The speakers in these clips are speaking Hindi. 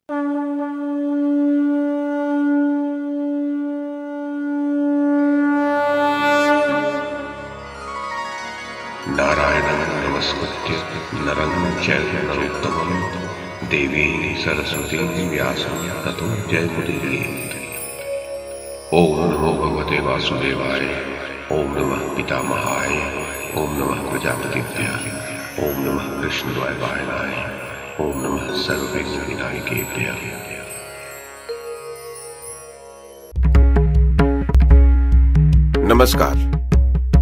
नारायणं नमस्कृत्य नरं चैव नरोत्तमं देवीं सरस्वतीं व्यासं ततो जयमुदीरयेत्। ओम नमो भगवते वासुदेवाय, ओम नमः पितामहाय, ओम नमः प्रजापतिभ्यः, ओम नमः कृष्णद्वैपायनाय, ओम नमः सर्वविघ्नविनायकेभ्यः। नमस्कार।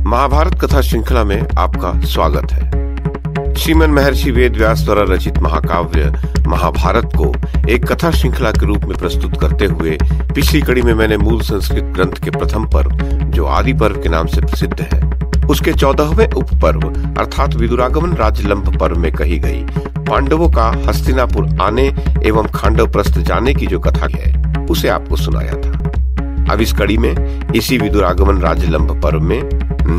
महाभारत कथा श्रृंखला में आपका स्वागत है। श्रीमन महर्षि वेद व्यास द्वारा रचित महाकाव्य महाभारत को एक कथा श्रृंखला के रूप में प्रस्तुत करते हुए पिछली कड़ी में मैंने मूल संस्कृत ग्रंथ के प्रथम पर्व, जो आदि पर्व के नाम से प्रसिद्ध है, उसके 14वें उपपर्व अर्थात विदुरागमन राज्यलंब पर्व में कही गई पांडवों का हस्तिनापुर आने एवं खांडवप्रस्थ जाने की जो कथा है उसे आपको सुनाया था। अब इस कड़ी में इसी विदुरागमन राज्यलंब पर्व में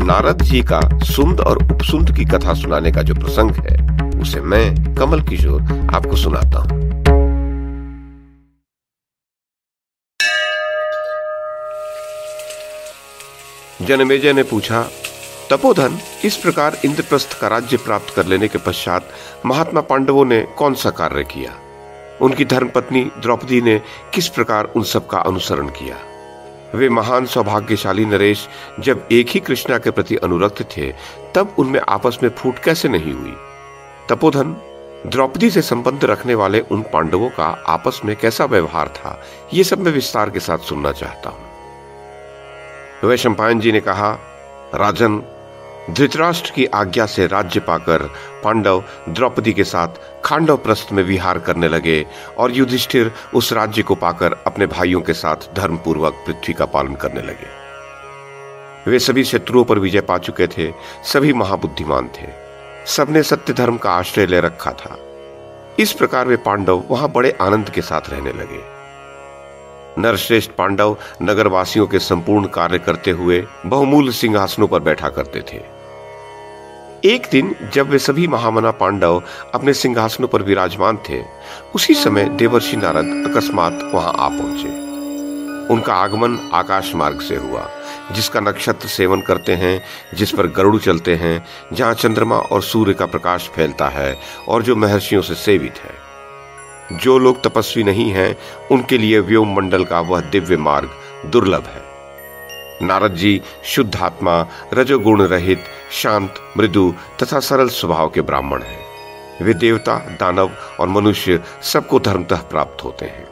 नारद जी का सुंद और उपसुंद की कथा सुनाने का जो प्रसंग है उसे मैं कमल किशोर आपको सुनाता हूँ। जनमेजय ने पूछा, तपोधन, इस प्रकार इंद्रप्रस्थ का राज्य प्राप्त कर लेने के पश्चात महात्मा पांडवों ने कौन सा कार्य किया? उनकी धर्मपत्नी द्रौपदी ने किस प्रकार उन सब का अनुसरण किया? वे महान सौभाग्यशाली नरेश जब एक ही कृष्णा के प्रति अनुरक्त थे तब उनमें आपस में फूट कैसे नहीं हुई? तपोधन, द्रौपदी से संबंध रखने वाले उन पांडवों का आपस में कैसा व्यवहार था, ये सब मैं विस्तार के साथ सुनना चाहता हूं। वैशंपायन जी ने कहा, राजन, धृतराष्ट्र की आज्ञा से राज्य पाकर पांडव द्रौपदी के साथ खांडवप्रस्थ में विहार करने लगे और युधिष्ठिर उस राज्य को पाकर अपने भाइयों के साथ धर्मपूर्वक पृथ्वी का पालन करने लगे। वे सभी शत्रुओं पर विजय पा चुके थे, सभी महाबुद्धिमान थे, सबने सत्य धर्म का आश्रय ले रखा था। इस प्रकार वे पांडव वहां बड़े आनंद के साथ रहने लगे। नरश्रेष्ठ पांडव नगरवासियों के संपूर्ण कार्य करते हुए बहुमूल्य सिंहासनों पर बैठा करते थे। एक दिन जब वे सभी महामना पांडव अपने सिंहासनों पर विराजमान थे, उसी समय देवर्षि नारद अकस्मात वहां आ पहुंचे। उनका आगमन आकाश मार्ग से हुआ, जिसका नक्षत्र सेवन करते हैं, जिस पर गरुड़ चलते हैं, जहां चंद्रमा और सूर्य का प्रकाश फैलता है और जो महर्षियों से सेवित है। जो लोग तपस्वी नहीं हैं, उनके लिए व्योम मंडल का वह दिव्य मार्ग दुर्लभ है। नारद जी शुद्ध आत्मा, रजोगुण रहित, शांत, मृदु तथा सरल स्वभाव के ब्राह्मण हैं। वे देवता, दानव और मनुष्य सबको धर्मतः प्राप्त होते हैं।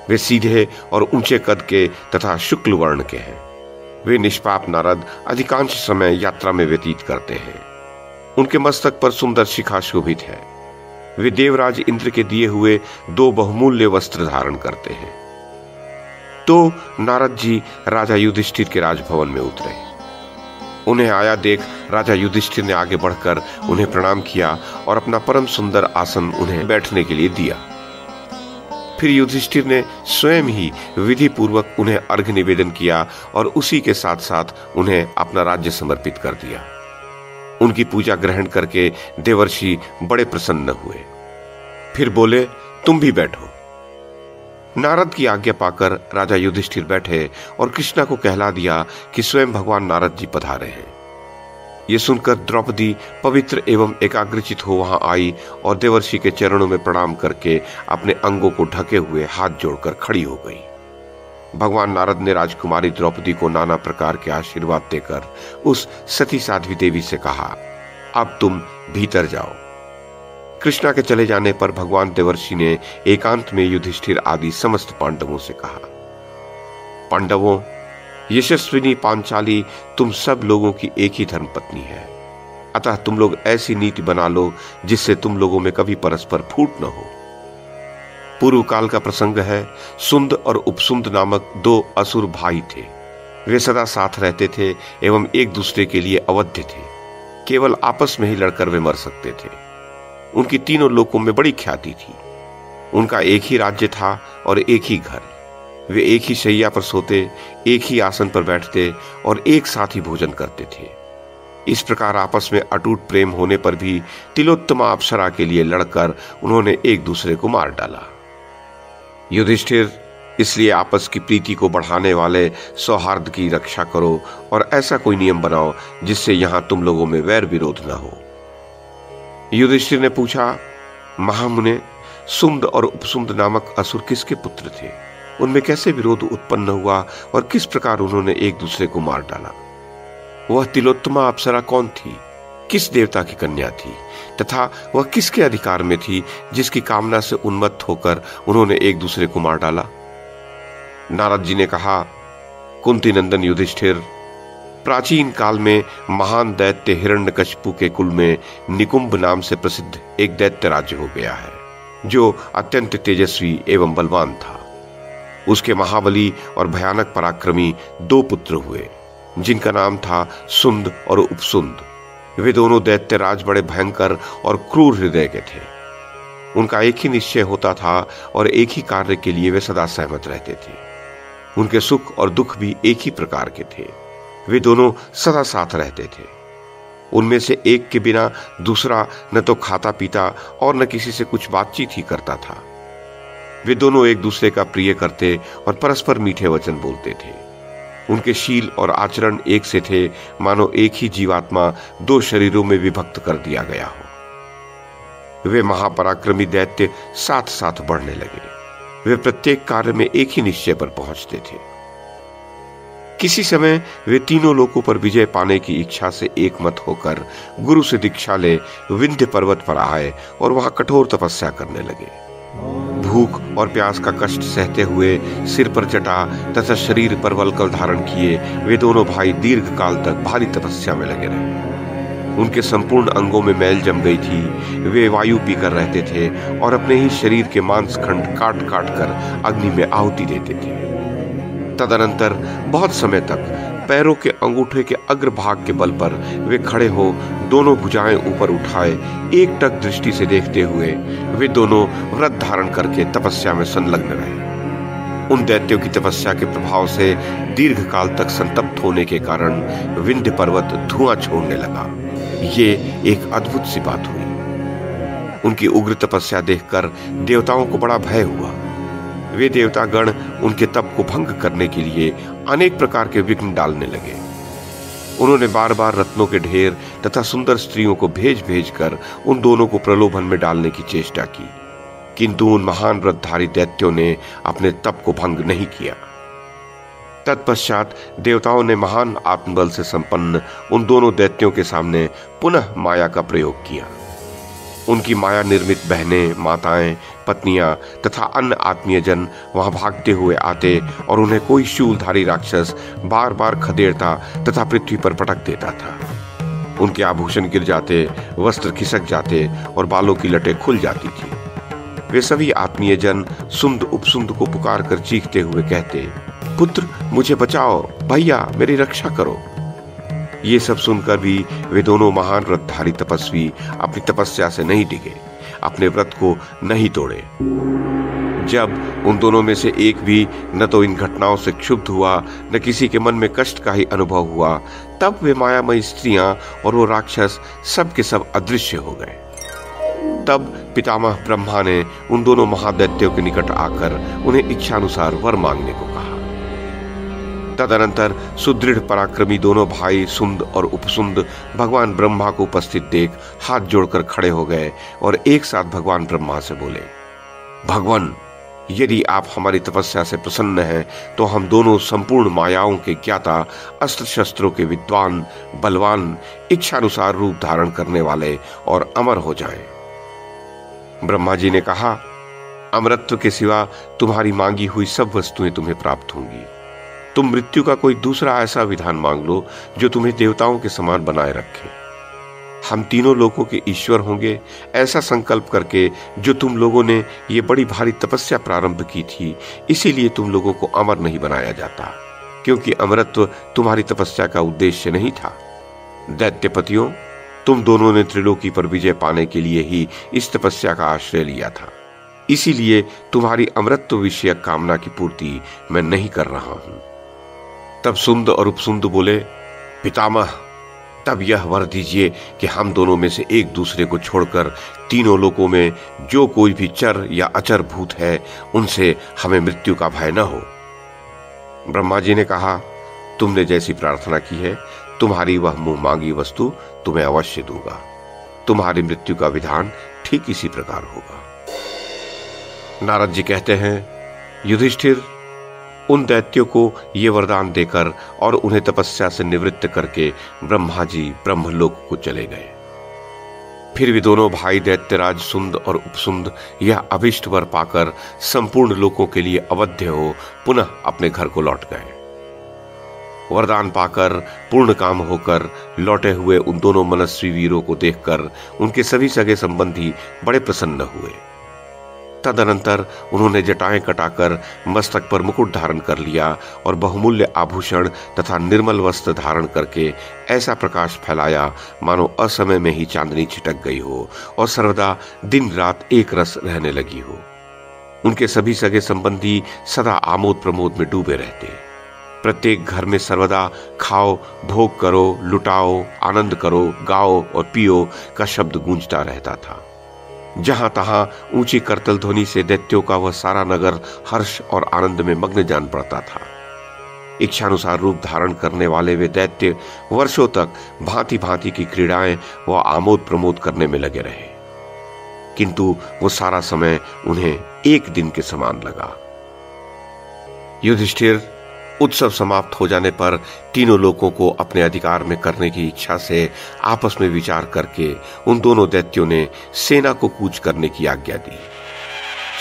वे सीधे और ऊंचे कद के तथा शुक्ल वर्ण के हैं। वे निष्पाप नारद अधिकांश समय यात्रा में व्यतीत करते हैं। उनके मस्तक पर सुंदर शिखा शोभित है। वे देवराज इंद्र के दिए हुए 2 बहुमूल्य वस्त्र धारण करते हैं। तो नारद जी राजा युधिष्ठिर के राजभवन में उतरे। उन्हें आया देख राजा युधिष्ठिर ने आगे बढ़कर उन्हें प्रणाम किया और अपना परम सुंदर आसन उन्हें बैठने के लिए दिया। फिर युधिष्ठिर ने स्वयं ही विधि पूर्वक उन्हें अर्घ्य निवेदन किया और उसी के साथ साथ उन्हें अपना राज्य समर्पित कर दिया। उनकी पूजा ग्रहण करके देवर्षि बड़े प्रसन्न हुए। फिर बोले, तुम भी बैठो। नारद की आज्ञा पाकर राजा युधिष्ठिर बैठे और कृष्णा को कहला दिया कि स्वयं भगवान नारद जी पधारे हैं। ये सुनकर द्रौपदी पवित्र एवं एकाग्रचित हो वहां आई और देवर्षि के चरणों में प्रणाम करके अपने अंगों को ढके हुए हाथ जोड़कर खड़ी हो गई। भगवान नारद ने राजकुमारी द्रौपदी को नाना प्रकार के आशीर्वाद देकर उस सती साध्वी देवी से कहा, अब तुम भीतर जाओ। कृष्णा के चले जाने पर भगवान देवर्षि ने एकांत में युधिष्ठिर आदि समस्त पांडवों से कहा, पांडवों, यशस्विनी पांचाली तुम सब लोगों की एक ही धर्मपत्नी है। अतः तुम लोग ऐसी नीति बना लो जिससे तुम लोगों में कभी परस्पर फूट न हो। पूर्व काल का प्रसंग है। सुंद और उपसुंद नामक 2 असुर भाई थे। वे सदा साथ रहते थे एवं एक दूसरे के लिए अवध्य थे। केवल आपस में ही लड़कर वे मर सकते थे। उनकी तीनों लोकों में बड़ी ख्याति थी। उनका एक ही राज्य था और एक ही घर। वे एक ही शैया पर सोते, एक ही आसन पर बैठते और एक साथ ही भोजन करते थे। इस प्रकार आपस में अटूट प्रेम होने पर भी तिलोत्तमा अप्सरा के लिए लड़कर उन्होंने एक दूसरे को मार डाला। युधिष्ठिर, इसलिए आपस की प्रीति को बढ़ाने वाले सौहार्द की रक्षा करो और ऐसा कोई नियम बनाओ जिससे यहां तुम लोगों में वैर विरोध न हो। युधिष्ठिर ने पूछा, महामुने, सुंद और उपसुंद नामक असुर किसके पुत्र थे? उनमें कैसे विरोध उत्पन्न हुआ और किस प्रकार उन्होंने एक दूसरे को मार डाला? वह तिलोत्तमा अप्सरा कौन थी? किस देवता की कन्या थी? तथा वह किसके अधिकार में थी जिसकी कामना से उन्मत्त होकर उन्होंने एक दूसरे को मार डाला? नारद जी ने कहा, कुंती नंदन युधिष्ठिर, प्राचीन काल में महान दैत्य हिरण्यकशिपु के कुल में निकुंभ नाम से प्रसिद्ध एक दैत्य राज्य हो गया है, जो अत्यंत तेजस्वी एवं बलवान था। उसके महाबली और भयानक पराक्रमी 2 पुत्र हुए, जिनका नाम था सुंद और उपसुंद। वे दोनों दैत्य राज बड़े भयंकर और क्रूर हृदय के थे। उनका एक ही निश्चय होता था और एक ही कार्य के लिए वे सदा सहमत रहते थे। उनके सुख और दुख भी एक ही प्रकार के थे। वे दोनों सदा साथ रहते थे। उनमें से एक के बिना दूसरा न तो खाता पीता और न किसी से कुछ बातचीत ही करता था। वे दोनों एक दूसरे का प्रिय करते और परस्पर मीठे वचन बोलते थे। उनके शील और आचरण एक से थे, मानो एक ही जीवात्मा 2 शरीरों में विभक्त कर दिया गया हो। वे महापराक्रमी दैत्य साथ साथ बढ़ने लगे। वे प्रत्येक कार्य में एक ही निश्चय पर पहुंचते थे। किसी समय वे तीनों लोकों पर विजय पाने की इच्छा से एकमत होकर गुरु से दीक्षा ले विंध्य पर्वत पर आए और वहां कठोर तपस्या करने लगे। भूख और प्यास का कष्ट सहते हुए सिर पर जटा तथा शरीर पर वल्कल धारण किए वे दोनों भाई दीर्घ काल तक भारी तपस्या में लगे रहे। उनके संपूर्ण अंगों में मैल जम गई थी। वे वायु पीकर रहते थे और अपने ही शरीर के मांसखंड काट काट कर अग्नि में आहुति देते थे। तदनंतर बहुत समय तक पैरों के अंगूठे के अग्रभाग के बल पर वे खड़े हो दोनों भुजाएं ऊपर उठाए एकटक दृष्टि से देखते हुए वे दोनों व्रत धारण करके तपस्या में संलग्न रहे। उन दैत्यों की तपस्या के प्रभाव से दीर्घ काल तक संतप्त होने के कारण विंध्य पर्वत धुआं छोड़ने लगा। ये एक अद्भुत सी बात हुई। उनकी उग्र तपस्या देखकर देवताओं को बड़ा भय हुआ। वे देवता गण उनके तप को भंग करने के लिए अनेक प्रकार के विघ्न डालने लगे। उन्होंने बार बार रत्नों के ढेर तथा सुंदर स्त्रियों को भेज भेज कर उन दोनों को प्रलोभन में डालने की चेष्टा की, किंतु उन महान व्रतधारी दैत्यों ने अपने तप को भंग नहीं किया। तत्पश्चात देवताओं ने महान आत्मबल से संपन्न उन दोनों दैत्यों के सामने पुनः माया का प्रयोग किया। उनकी माया निर्मित बहनें, माताएं, पत्नियां तथा अन्य आत्मीय जन वहां भागते हुए आते और उन्हें कोई शूलधारी राक्षस बार बार खदेड़ता तथा पृथ्वी पर पटक देता था। उनके आभूषण गिर जाते, वस्त्र खिसक जाते और बालों की लटें खुल जाती थी। वे सभी आत्मीय जन सुंद उपसुंद को पुकार कर चीखते हुए कहते, पुत्र मुझे बचाओ, भैया मेरी रक्षा करो। ये सब सुनकर भी वे दोनों महान व्रतधारी तपस्वी अपनी तपस्या से नहीं डिगे, अपने व्रत को नहीं तोड़े। जब उन दोनों में से एक भी न तो इन घटनाओं से क्षुब्ध हुआ न किसी के मन में कष्ट का ही अनुभव हुआ, तब वे मायामयी स्त्रियां और वो राक्षस सब के सब अदृश्य हो गए। तब पितामह ब्रह्मा ने उन दोनों महादैत्यों के निकट आकर उन्हें इच्छानुसार वर मांगने को कहा। तदनंतर सुदृढ़ पराक्रमी दोनों भाई सुंद और उपसुंद भगवान ब्रह्मा को उपस्थित देख हाथ जोड़कर खड़े हो गए और एक साथ भगवान ब्रह्मा से बोले, भगवान, यदि आप हमारी तपस्या से प्रसन्न हैं तो हम दोनों संपूर्ण मायाओं के ज्ञाता, अस्त्र शस्त्रों के विद्वान, बलवान, इच्छानुसार रूप धारण करने वाले और अमर हो जाएं। ब्रह्मा जी ने कहा, अमरत्व के सिवा तुम्हारी मांगी हुई सब वस्तुएं तुम्हें प्राप्त होंगी। तुम मृत्यु का कोई दूसरा ऐसा विधान मांग लो जो तुम्हें देवताओं के समान बनाए रखे। हम तीनों लोगों के ईश्वर होंगे, ऐसा संकल्प करके जो तुम लोगों ने ये बड़ी भारी तपस्या प्रारंभ की थी, इसीलिए तुम लोगों को अमर नहीं बनाया जाता, क्योंकि अमरत्व तुम्हारी तपस्या का उद्देश्य नहीं था। दैत्यपतियों, तुम दोनों ने त्रिलोकी पर विजय पाने के लिए ही इस तपस्या का आश्रय लिया था, इसीलिए तुम्हारी अमरत्व विषयक कामना की पूर्ति मैं नहीं कर रहा हूं। तब सुंद और उपसुंद बोले, पितामह, तब यह वर दीजिए कि हम दोनों में से एक दूसरे को छोड़कर तीनों लोकों में जो कोई भी चर या अचर भूत है उनसे हमें मृत्यु का भय न हो। ब्रह्मा जी ने कहा, तुमने जैसी प्रार्थना की है तुम्हारी वह मुंह मांगी वस्तु तुम्हें अवश्य दूंगा। तुम्हारी मृत्यु का विधान ठीक इसी प्रकार होगा। नारद जी कहते हैं, युधिष्ठिर, उन दैत्यों को ये वरदान देकर और उन्हें तपस्या से निवृत्त करके ब्रह्मा जी ब्रह्मलोक को चले गए। फिर भी दोनों भाई दैत्यराज सुंद और उपसुंद यह अभिष्ट वर पाकर संपूर्ण लोकों के लिए अवध्य हो पुनः अपने घर को लौट गए। वरदान पाकर पूर्ण काम होकर लौटे हुए उन दोनों मनस्वी वीरों को देखकर उनके सभी सगे संबंधी बड़े प्रसन्न हुए। तदनंतर उन्होंने जटाएं कटाकर मस्तक पर मुकुट धारण कर लिया और बहुमूल्य आभूषण तथा निर्मल वस्त्र धारण करके ऐसा प्रकाश फैलाया मानो असमय में ही चांदनी छिटक गई हो और सर्वदा दिन रात एक रस रहने लगी हो। उनके सभी सगे संबंधी सदा आमोद प्रमोद में डूबे रहते। प्रत्येक घर में सर्वदा खाओ, भोग करो, लुटाओ, आनंद करो, गाओ और पियो का शब्द गूंजता रहता था। जहां तहां ऊंची करतल ध्वनि से दैत्यों का वह सारा नगर हर्ष और आनंद में मग्न जान पड़ता था। इच्छानुसार रूप धारण करने वाले वे दैत्य वर्षों तक भांति भांति की क्रीड़ाएं व आमोद प्रमोद करने में लगे रहे, किंतु वो सारा समय उन्हें एक दिन के समान लगा। युधिष्ठिर, उत्सव समाप्त हो जाने पर तीनों लोगों को अपने अधिकार में करने की इच्छा से आपस में विचार करके उन दोनों दैत्यों ने सेना को कूच करने की आज्ञा दी।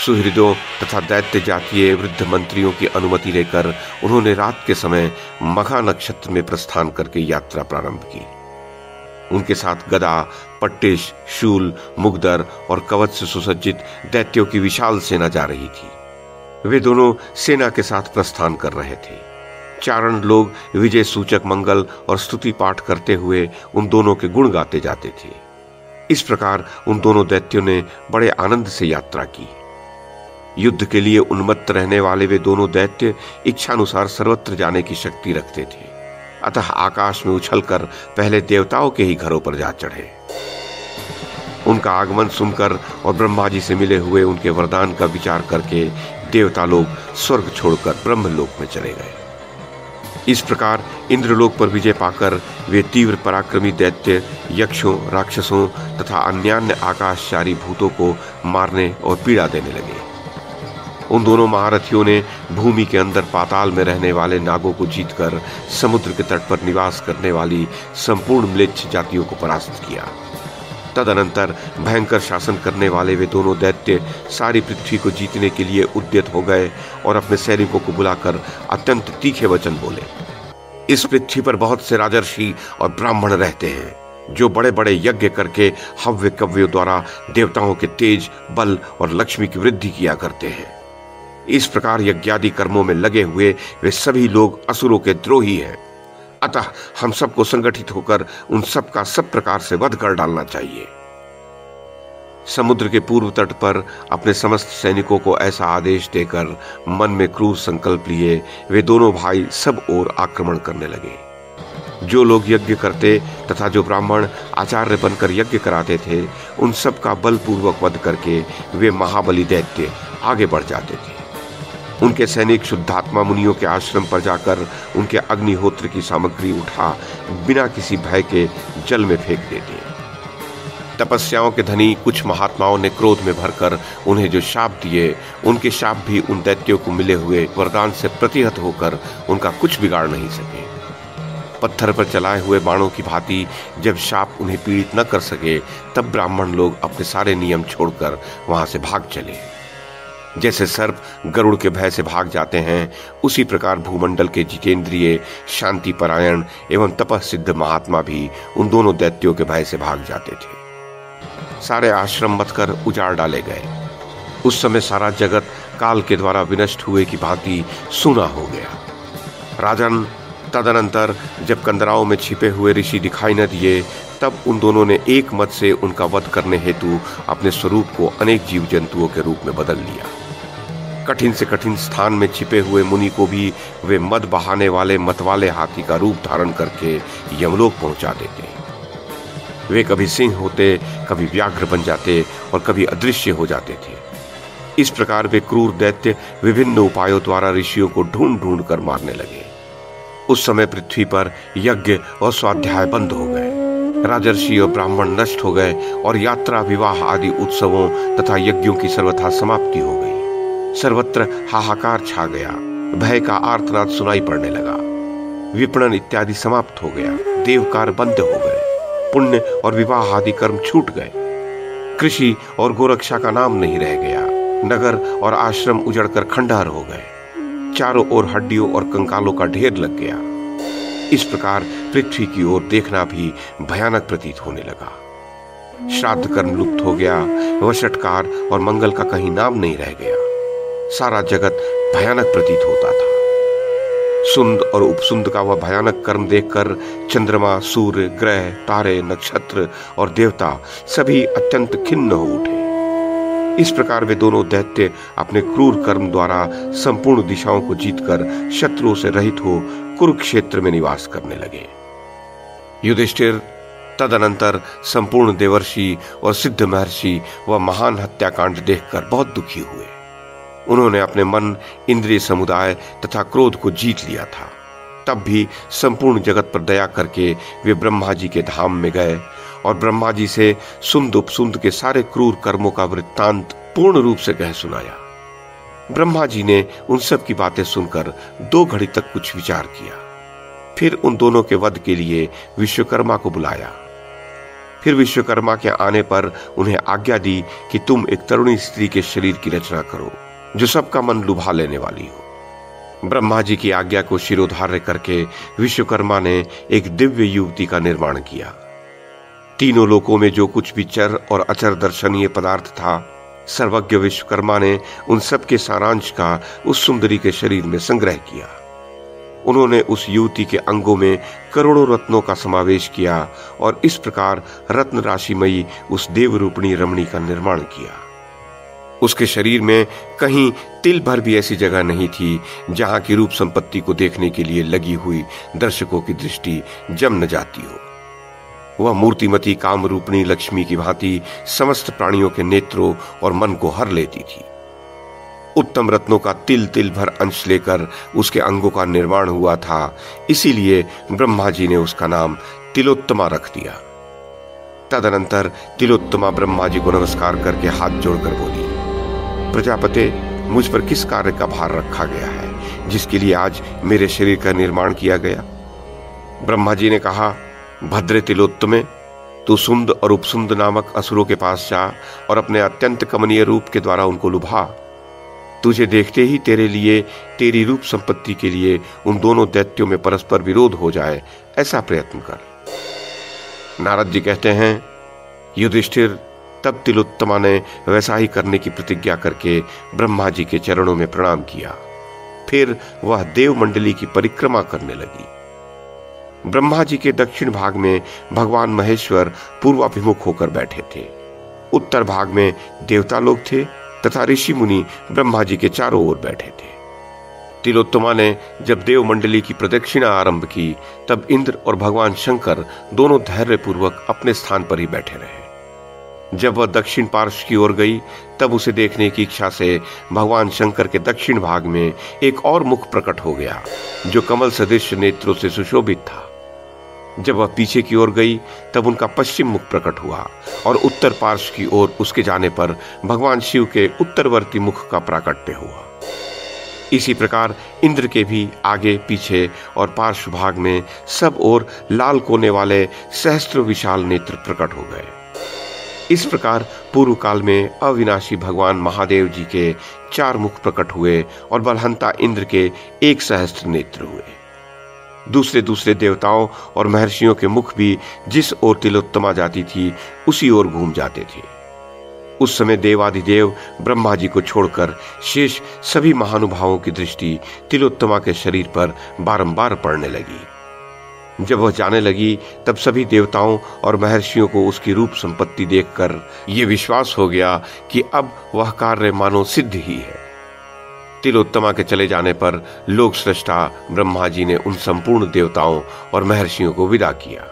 सुहृदों तथा दैत्य जातीय वृद्ध मंत्रियों की अनुमति लेकर उन्होंने रात के समय मघा नक्षत्र में प्रस्थान करके यात्रा प्रारंभ की। उनके साथ गदा, पट्टिश, शूल, मुगदर और कवच से सुसज्जित दैत्यों की विशाल सेना जा रही थी। वे दोनों सेना के साथ प्रस्थान कर रहे थे। चारण लोग विजय सूचक मंगल और स्तुति पाठ करते हुए उन दोनों के गुण गाते जाते थे। इस प्रकार उन दोनों दैत्यों ने बड़े आनंद से यात्रा की। युद्ध के लिए उन्मत्त रहने वाले वे दोनों दैत्य इच्छानुसार सर्वत्र जाने की शक्ति रखते थे, अतः आकाश में उछलकर पहले देवताओं के ही घरों पर जा चढ़े। उनका आगमन सुनकर और ब्रह्मा जी से मिले हुए उनके वरदान का विचार करके देवता लोग स्वर्ग छोड़कर ब्रह्मलोक में चले गए। इस प्रकार इंद्रलोक पर विजय पाकर वे तीव्र पराक्रमी दैत्य यक्षों, राक्षसों तथा अन्यान्य आकाशचारी भूतों को मारने और पीड़ा देने लगे। उन दोनों महारथियों ने भूमि के अंदर पाताल में रहने वाले नागों को जीतकर समुद्र के तट पर निवास करने वाली संपूर्ण म्लेच्छ जातियों को परास्त किया। तदनंतर भयंकर शासन करने वाले वे दोनों दैत्य सारी पृथ्वी को जीतने के लिए उद्यत हो गए और अपने सैनिकों को बुलाकर अत्यंत तीखे वचन बोले। इस पृथ्वी पर बहुत से राजर्षि और ब्राह्मण रहते हैं जो बड़े बड़े यज्ञ करके हव्य कव्यों द्वारा देवताओं के तेज, बल और लक्ष्मी की वृद्धि किया करते हैं। इस प्रकार यज्ञादि कर्मों में लगे हुए वे सभी लोग असुरों के द्रोही हैं। अतः हम सबको संगठित होकर उन सब का सब प्रकार से वध कर डालना चाहिए। समुद्र के पूर्व तट पर अपने समस्त सैनिकों को ऐसा आदेश देकर मन में क्रूर संकल्प लिए वे दोनों भाई सब ओर आक्रमण करने लगे। जो लोग यज्ञ करते तथा जो ब्राह्मण आचार्य बनकर यज्ञ कराते थे उन सब का बलपूर्वक वध करके वे महाबली दैत्य आगे बढ़ जाते थे। उनके सैनिक शुद्धात्मा मुनियों के आश्रम पर जाकर उनके अग्निहोत्र की सामग्री उठा बिना किसी भय के जल में फेंक देते। तपस्याओं के धनी कुछ महात्माओं ने क्रोध में भरकर उन्हें जो शाप दिए उनके शाप भी उन दैत्यों को मिले हुए वरदान से प्रतिहत होकर उनका कुछ बिगाड़ नहीं सके। पत्थर पर चलाए हुए बाणों की भांति जब शाप उन्हें पीड़ित न कर सके तब ब्राह्मण लोग अपने सारे नियम छोड़कर वहां से भाग चले। जैसे सर्प गरुड़ के भय से भाग जाते हैं उसी प्रकार भूमंडल के जितेंद्रिय, शांति परायण एवं तपसिद्ध महात्मा भी उन दोनों दैत्यों के भय से भाग जाते थे। सारे आश्रम मत कर उजाड़ डाले गए। उस समय सारा जगत काल के द्वारा विनष्ट हुए की भांति सूना हो गया। राजन, तदनंतर जब कंदराओं में छिपे हुए ऋषि दिखाई न दिए तब उन दोनों ने एक मत से उनका वध करने हेतु अपने स्वरूप को अनेक जीव जंतुओं के रूप में बदल लिया। कठिन से कठिन स्थान में छिपे हुए मुनि को भी वे मद बहाने वाले मतवाले हाथी का रूप धारण करके यमलोक पहुंचा देते। वे कभी सिंह होते, कभी व्याघ्र बन जाते और कभी अदृश्य हो जाते थे। इस प्रकार वे क्रूर दैत्य विभिन्न उपायों द्वारा ऋषियों को ढूंढ ढूंढ कर मारने लगे। उस समय पृथ्वी पर यज्ञ और स्वाध्याय बंद हो गए, राजर्षि और ब्राह्मण नष्ट हो गए और यात्रा, विवाह आदि उत्सवों तथा यज्ञों की सर्वथा समाप्ति हो गई। सर्वत्र हाहाकार छा गया, भय का आर्तनाद सुनाई पड़ने लगा। विपणन इत्यादि समाप्त हो गया, देवकार बंद हो गए, पुण्य और विवाह आदि कर्म छूट गए। कृषि और गोरक्षा का नाम नहीं रह गया, नगर और आश्रम उजड़कर खंडहर हो गए, चारों ओर हड्डियों और कंकालों का ढेर लग गया। इस प्रकार पृथ्वी की ओर देखना भी भयानक प्रतीत होने लगा। श्राद्ध कर्म लुप्त हो गया, वषटकार और मंगल का कहीं नाम नहीं रह गया। सारा जगत भयानक प्रतीत होता था। सुंद और उपसुंद का वह भयानक कर्म देखकर चंद्रमा, सूर्य, ग्रह, तारे, नक्षत्र और देवता सभी अत्यंत खिन्न हो उठे। इस प्रकार वे दोनों दैत्य अपने क्रूर कर्म द्वारा संपूर्ण दिशाओं को जीतकर शत्रुओं से रहित हो कुरुक्षेत्र में निवास करने लगे। युधिष्ठिर तदनंतर संपूर्ण देवर्षि और सिद्ध महर्षि व महान हत्याकांड देखकर बहुत दुखी हुए। उन्होंने अपने मन, इंद्रिय समुदाय तथा क्रोध को जीत लिया था। तब भी संपूर्ण जगत पर दया करके वे ब्रह्मा जी के धाम में गए और ब्रह्मा जी से सुंद उपसुंद के सारे क्रूर कर्मों का वृत्तांत पूर्ण रूप से कह सुनाया। ब्रह्मा जी ने उन सब की बातें सुनकर 2 घड़ी तक कुछ विचार किया। फिर उन दोनों के वध के लिए विश्वकर्मा को बुलाया। फिर विश्वकर्मा के आने पर उन्हें आज्ञा दी कि तुम एक तरुणी स्त्री के शरीर की रचना करो जो सबका मन लुभा लेने वाली हो। ब्रह्मा जी की आज्ञा को शिरोधार्य करके विश्वकर्मा ने एक दिव्य युवती का निर्माण किया। तीनों लोकों में जो कुछ भी चर और अचर दर्शनीय पदार्थ था, सर्वज्ञ विश्वकर्मा ने उन सब के सारांश का उस सुंदरी के शरीर में संग्रह किया। उन्होंने उस युवती के अंगों में करोड़ों रत्नों का समावेश किया और इस प्रकार रत्न राशिमयी उस देवरूपिणी रमणी का निर्माण किया। उसके शरीर में कहीं तिल भर भी ऐसी जगह नहीं थी जहां की रूप संपत्ति को देखने के लिए लगी हुई दर्शकों की दृष्टि जम न जाती हो। वह मूर्तिमती काम रूपिणी लक्ष्मी की भांति समस्त प्राणियों के नेत्रों और मन को हर लेती थी। उत्तम रत्नों का तिल तिल भर अंश लेकर उसके अंगों का निर्माण हुआ था, इसीलिए ब्रह्मा जी ने उसका नाम तिलोत्तमा रख दिया। तदनंतर तिलोत्तमा ब्रह्मा जी को नमस्कार करके हाथ जोड़कर बोली, प्रजापते, मुझ पर किस कार्य का भार रखा गया है जिसके लिए आज मेरे शरीर का निर्माण किया गया? ब्रह्मा जी ने कहा, भद्रे तिलोत्तमे, तू सुंद और उपसुंद नामक असुरों के पास जा और अपने अत्यंत कमनीय रूप के द्वारा उनको लुभा। तुझे देखते ही तेरे लिए, तेरी रूप संपत्ति के लिए उन दोनों दैत्यों में परस्पर विरोध हो जाए, ऐसा प्रयत्न कर। नारद जी कहते हैं, युधिष्ठिर, तब तिलोत्तमा ने वैसा ही करने की प्रतिज्ञा करके ब्रह्मा जी के चरणों में प्रणाम किया। फिर वह देवमंडली की परिक्रमा करने लगी। ब्रह्मा जी के दक्षिण भाग में भगवान महेश्वर पूर्वाभिमुख होकर बैठे थे। उत्तर भाग में देवता लोग थे तथा ऋषि मुनि ब्रह्मा जी के चारों ओर बैठे थे। तिलोत्तमा ने जब देवमंडली की प्रदक्षिणा आरंभ की, तब इंद्र और भगवान शंकर दोनों धैर्यपूर्वक अपने स्थान पर ही बैठे रहे। जब वह दक्षिण पार्श्व की ओर गई, तब उसे देखने की इच्छा से भगवान शंकर के दक्षिण भाग में एक और मुख प्रकट हो गया जो कमल सदृश नेत्रों से सुशोभित था। जब वह पीछे की ओर गई, तब उनका पश्चिम मुख प्रकट हुआ और उत्तर पार्श्व की ओर उसके जाने पर भगवान शिव के उत्तरवर्ती मुख का प्राकट्य हुआ। इसी प्रकार इंद्र के भी आगे, पीछे और पार्श्व भाग में सब ओर लाल कोने वाले सहस्त्र विशाल नेत्र प्रकट हो गए। इस प्रकार पूर्व काल में अविनाशी भगवान महादेव जी के 4 मुख प्रकट हुए और बलहंता इंद्र के 1 सहस्त्र नेत्र हुए। दूसरे दूसरे देवताओं और महर्षियों के मुख भी जिस ओर तिलोत्तमा जाती थी उसी ओर घूम जाते थे। उस समय देवाधिदेव ब्रह्मा जी को छोड़कर शेष सभी महानुभावों की दृष्टि तिलोत्तमा के शरीर पर बारंबार पड़ने लगी। जब वह जाने लगी, तब सभी देवताओं और महर्षियों को उसकी रूप संपत्ति देखकर ये विश्वास हो गया कि अब वह कार्य मानो सिद्ध ही है। तिलोत्तमा के चले जाने पर लोक सृष्टा ब्रह्मा जी ने उन संपूर्ण देवताओं और महर्षियों को विदा किया।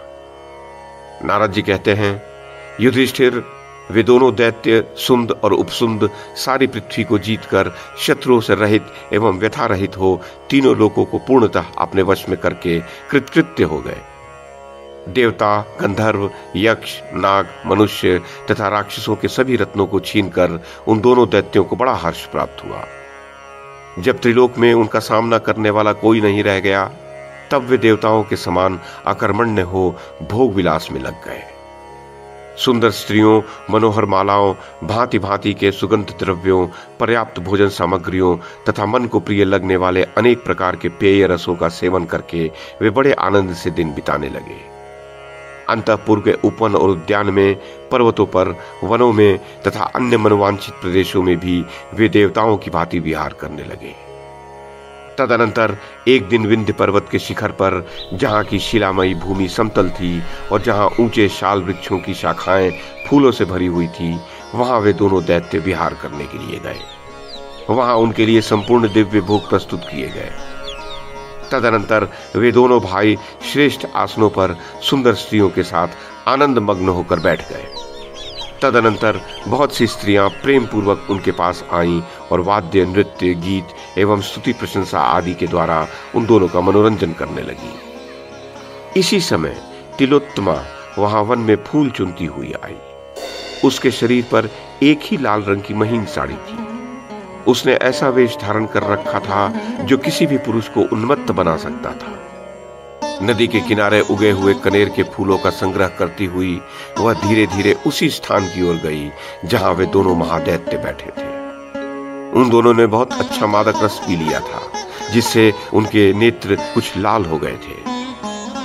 नारद जी कहते हैं, युधिष्ठिर, वे दोनों दैत्य सुंद और उपसुंद सारी पृथ्वी को जीतकर शत्रुओं से रहित एवं व्यथा रहित हो तीनों लोकों को पूर्णतः अपने वश में करके कृतकृत्य हो गए। देवता, गंधर्व, यक्ष, नाग, मनुष्य तथा राक्षसों के सभी रत्नों को छीनकर उन दोनों दैत्यों को बड़ा हर्ष प्राप्त हुआ। जब त्रिलोक में उनका सामना करने वाला कोई नहीं रह गया, तब वे देवताओं के समान अकर्मण्य हो भोग विलास में लग गए। सुंदर स्त्रियों, मनोहर मालाओं, भांति भांति के सुगंध द्रव्यों, पर्याप्त भोजन सामग्रियों तथा मन को प्रिय लगने वाले अनेक प्रकार के पेय रसों का सेवन करके वे बड़े आनंद से दिन बिताने लगे। अंतःपुर के उपवन और उद्यान में, पर्वतों पर, वनों में तथा अन्य मनोवांछित प्रदेशों में भी वे देवताओं की भांति विहार करने लगे। तदनंतर एक दिन विंध्य पर्वत के शिखर पर, जहाँ की शिलामयी भूमि समतल थी और जहाँ ऊंचे शाल वृक्षों की शाखाएं फूलों से भरी हुई थी, वहां वे दोनों दैत्य विहार करने के लिए गए। वहां उनके लिए संपूर्ण दिव्य भोग प्रस्तुत किए गए। तदनंतर वे दोनों भाई श्रेष्ठ आसनों पर सुंदर स्त्रियों के साथ आनंद मग्न होकर बैठ गए। तदनंतर बहुत सी स्त्रियां प्रेम पूर्वक उनके पास आईं और वाद्य, नृत्य, गीत एवं स्तुति प्रशंसा आदि के द्वारा उन दोनों का मनोरंजन करने लगी। इसी समय तिलोत्तमा वहां वन में फूल चुनती हुई आई। उसके शरीर पर एक ही लाल रंग की महीन साड़ी थी। उसने ऐसा वेश धारण कर रखा था जो किसी भी पुरुष को उन्मत्त बना सकता था। नदी के किनारे उगे हुए कनेर के फूलों का संग्रह करती हुई वह धीरे धीरे उसी स्थान की ओर गई जहां वे दोनों महादैत्य बैठे थे। उन दोनों ने बहुत अच्छा मादक रस पी लिया था, जिससे उनके नेत्र कुछ लाल हो गए थे।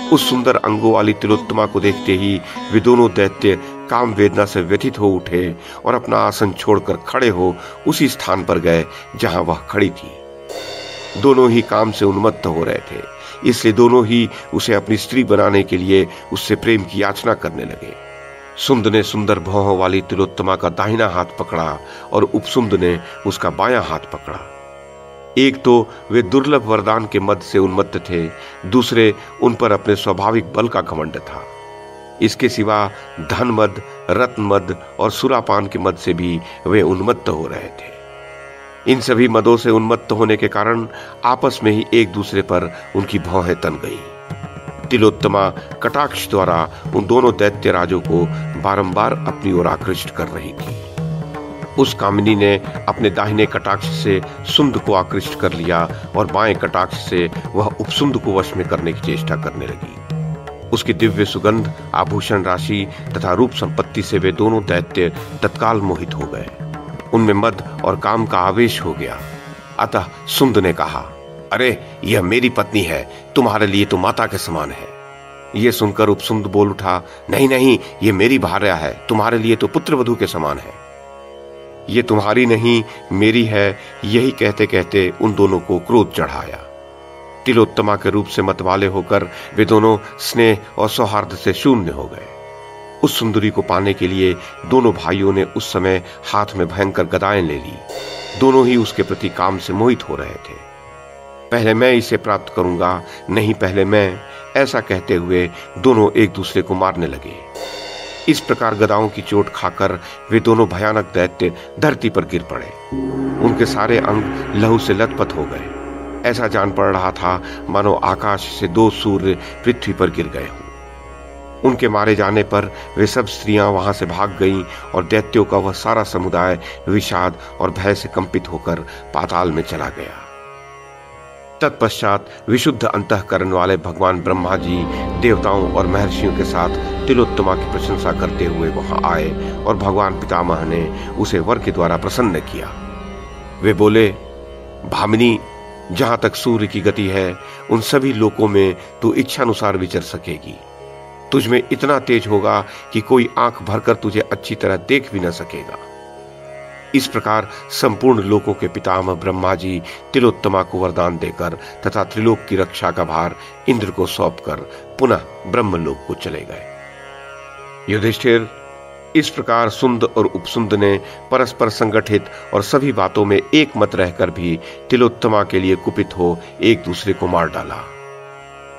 उस सुंदर अंगों वाली तिलोत्तमा को देखते ही वे दोनों दैत्य काम वेदना से व्यथित हो उठे और अपना आसन छोड़कर खड़े हो उसी स्थान पर गए जहां वह खड़ी थी। दोनों ही काम से उन्मत्त हो रहे थे, इसलिए दोनों ही उसे अपनी स्त्री बनाने के लिए उससे प्रेम की याचना करने लगे। सुंद ने सुंदर भौहों वाली तिलोत्तमा का दाहिना हाथ पकड़ा और उपसुंद ने उसका बायां हाथ पकड़ा। एक तो वे दुर्लभ वरदान के मद से उन्मत्त थे, दूसरे उन पर अपने स्वाभाविक बल का घमंड था। इसके सिवा धन मद, रत्न मद और सुरापान के मद से भी वे उन्मत्त हो रहे थे। इन सभी मदों से उन्मत्त होने के कारण आपस में ही एक दूसरे पर उनकी भौहें तन गई। तिलोत्तमा कटाक्ष द्वारा उन दोनों दैत्य राजों को बारंबार अपनी ओर आकृष्ट कर रही थी। उस कामिनी ने अपने दाहिने कटाक्ष से सुंद को आकृष्ट कर लिया और बाएं कटाक्ष से वह उपसुंद को वश में करने की चेष्टा करने लगी। उसकी दिव्य सुगंध, आभूषण राशि तथा रूप संपत्ति से वे दोनों दैत्य तत्काल मोहित हो गए। उनमें मद और काम का आवेश हो गया। अतः सुंद ने कहा, अरे यह मेरी पत्नी है, तुम्हारे लिए तो माता के समान है। यह सुनकर उपसुंद बोल उठा, नहीं नहीं, ये मेरी भार्या है, तुम्हारे लिए तो पुत्रवधू के समान है। ये तुम्हारी नहीं मेरी है, यही कहते कहते उन दोनों को क्रोध चढ़ाया। तिलोत्तमा के रूप से मतवाले होकर वे दोनों स्नेह और सौहार्द से शून्य हो गए। उस सुंदरी को पाने के लिए दोनों भाइयों ने उस समय हाथ में भयंकर गदाएं ले ली। दोनों ही उसके प्रति काम से मोहित हो रहे थे। पहले मैं इसे प्राप्त करूंगा, नहीं पहले मैं, ऐसा कहते हुए दोनों एक दूसरे को मारने लगे। इस प्रकार गदाओं की चोट खाकर वे दोनों भयानक दैत्य धरती पर गिर पड़े। उनके सारे अंग लहू से लथपथ हो गए। ऐसा जान पड़ रहा था मानो आकाश से दो सूर्य पृथ्वी पर गिर गए हों। उनके मारे जाने पर वे सब स्त्रियां वहां से भाग गईं और दैत्यों का वह सारा समुदाय विषाद और भय से कंपित होकर पाताल में चला गया। तत्पश्चात विशुद्ध अंतःकरण वाले भगवान ब्रह्मा जी देवताओं और महर्षियों के साथ तिलोत्तमा की प्रशंसा करते हुए वहां आए और भगवान पितामह ने उसे वर के द्वारा प्रसन्न किया। वे बोले, भामिनी, जहां तक सूर्य की गति है उन सभी लोकों में तू इच्छानुसार विचर सकेगी। तुझमें इतना तेज होगा कि कोई आंख भरकर तुझे अच्छी तरह देख भी न सकेगा। इस प्रकार संपूर्ण लोकों के पितामह ब्रह्मा जी तिलोत्तमा को वरदान देकर तथा त्रिलोक की रक्षा का भार इंद्र को सौंपकर पुनः ब्रह्मलोक को चले गए। युधिष्ठिर, इस प्रकार सुंद और उपसुंद ने परस्पर संगठित और सभी बातों में एक मत रहकर भी तिलोत्तमा के लिए कुपित हो एक दूसरे को मार डाला।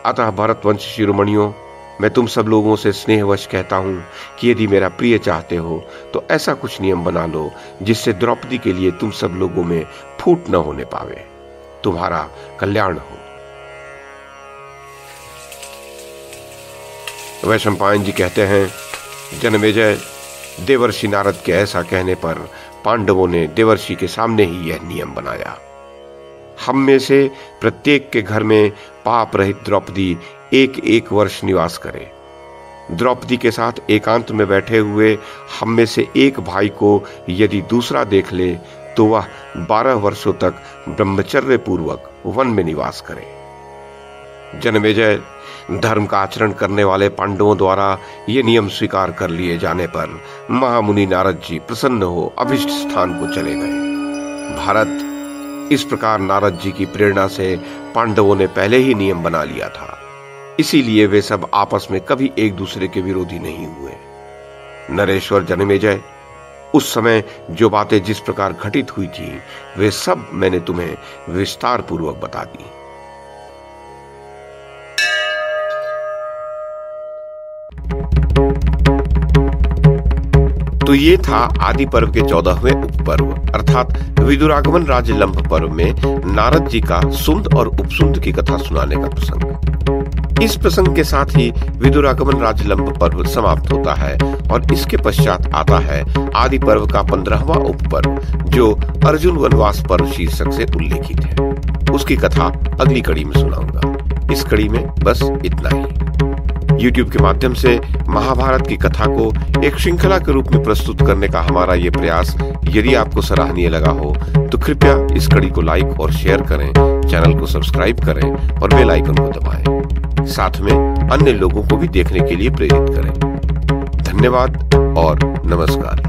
अतः भरतवंश शिरोमणियों, मैं तुम सब लोगों से स्नेहवश कहता हूं कि यदि मेरा प्रिय चाहते हो तो ऐसा कुछ नियम बना लो जिससे द्रौपदी के लिए तुम सब लोगों में फूट न होने पावे, तुम्हारा कल्याण हो। वैशंपायन जी कहते हैं, जनमेजय, देवर्षि नारद के ऐसा कहने पर पांडवों ने देवर्षि के सामने ही यह नियम बनाया। हम में से प्रत्येक के घर में पाप रहित द्रौपदी एक एक वर्ष निवास करे। द्रौपदी के साथ एकांत में बैठे हुए हम में से एक भाई को यदि दूसरा देख ले तो वह 12 वर्षों तक ब्रह्मचर्य पूर्वक वन में निवास करे। जनमेजय, धर्म का आचरण करने वाले पांडवों द्वारा ये नियम स्वीकार कर लिए जाने पर महामुनि नारद जी प्रसन्न हो अभिष्ट स्थान को चले गए। भारत, इस प्रकार नारद जी की प्रेरणा से पांडवों ने पहले ही नियम बना लिया था, इसीलिए वे सब आपस में कभी एक दूसरे के विरोधी नहीं हुए। नरेश्वर जनमेजय, उस समय जो बातें जिस प्रकार घटित हुई थी वे सब मैंने तुम्हें विस्तार पूर्वक बता दी। तो ये था आदि पर्व के 14वें उपपर्व अर्थात विदुरागमन राजलंभ पर्व में नारद जी का सुंद और उपसुंद की कथा सुनाने का प्रसंग। इस प्रसंग के साथ ही विदुरागमन राजलंभ पर्व समाप्त होता है और इसके पश्चात आता है आदि पर्व का 15वां उपपर्व जो अर्जुन वनवास पर्व शीर्षक से उल्लेखित है। उसकी कथा अगली कड़ी में सुनाऊंगा। इस कड़ी में बस इतना ही। YouTube के माध्यम से महाभारत की कथा को एक श्रृंखला के रूप में प्रस्तुत करने का हमारा ये प्रयास यदि आपको सराहनीय लगा हो तो कृपया इस कड़ी को लाइक और शेयर करें, चैनल को सब्सक्राइब करें और बेल आइकन को दबाएं। साथ में अन्य लोगों को भी देखने के लिए प्रेरित करें। धन्यवाद और नमस्कार।